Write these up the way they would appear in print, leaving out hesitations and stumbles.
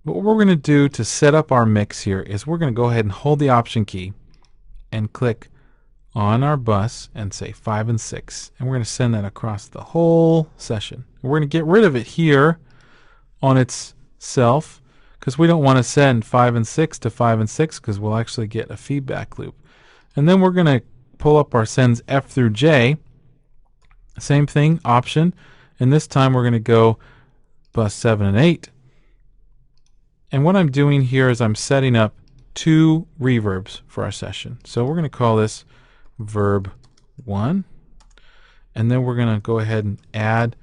What we're going to do to set up our mix here is we're going to go ahead and hold the Option key and click on our bus and say 5 and 6. And we're going to send that across the whole session. We're going to get rid of it here on itself because we don't want to send 5 and 6 to 5 and 6 because we'll actually get a feedback loop. And then we're going to pull up our sends F through J. Same thing, Option. And this time we're going to go bus 7 and 8. And what I'm doing here is I'm setting up 2 reverbs for our session. So we're going to call this verb 1. And then we're going to go ahead and add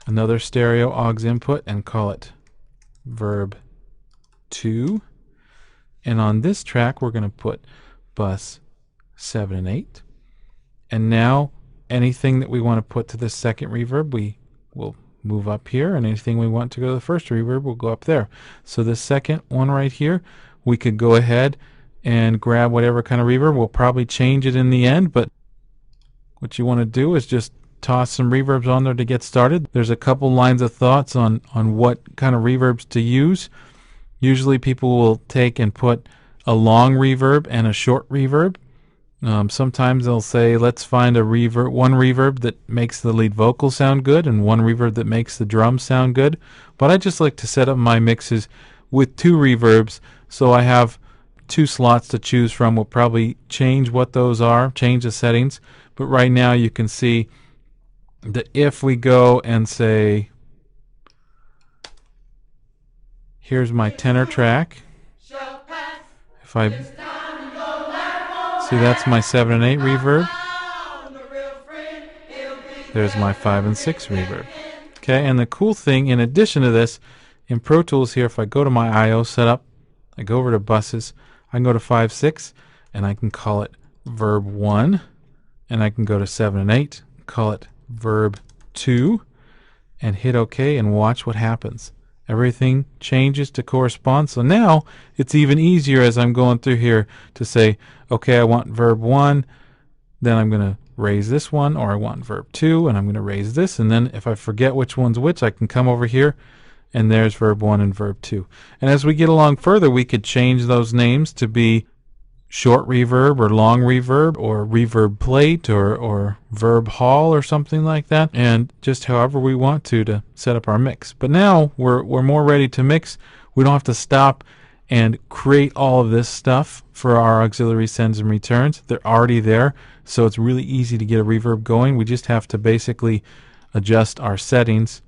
another stereo aux input and call it verb 2. And on this track we're going to put bus 7 and 8. And now anything that we want to put to this second reverb, we will move up here, and anything we want to go to the first reverb will go up there. So the second one right here, we could go ahead and grab whatever kind of reverb. We'll probably change it in the end, but what you want to do is just toss some reverbs on there to get started. There's a couple lines of thoughts on what kind of reverbs to use. Usually people will take and put a long reverb and a short reverb. Sometimes they'll say, let's find a reverb, one reverb that makes the lead vocal sound good and one reverb that makes the drums sound good. But I just like to set up my mixes with 2 reverbs, so I have 2 slots to choose from. We'll probably change what those are, change the settings. But right now you can see that if we go and say, here's my tenor track. If I see, that's my 7 and 8 reverb. There's my 5 and 6 reverb. Okay, and the cool thing, in addition to this, in Pro Tools here, if I go to my I/O setup, I go over to buses, I can go to 5, 6, and I can call it verb 1, and I can go to 7 and 8, call it verb 2, and hit OK and watch what happens. Everything changes to correspond. So now it's even easier as I'm going through here to say, okay, I want verb 1, then I'm going to raise this one, or I want verb 2, and I'm going to raise this. And then if I forget which one's which, I can come over here, and there's verb 1 and verb 2. And as we get along further, we could change those names to be short reverb or long reverb or reverb plate or verb hall or something like that, and just however we want to set up our mix. But now we're more ready to mix. We don't have to stop and create all of this stuff for our auxiliary sends and returns. They're already there, so it's really easy to get a reverb going. We just have to basically adjust our settings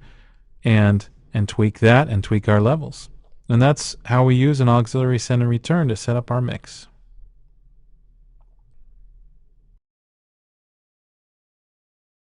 and tweak that and tweak our levels. And that's how we use an auxiliary send and return to set up our mix.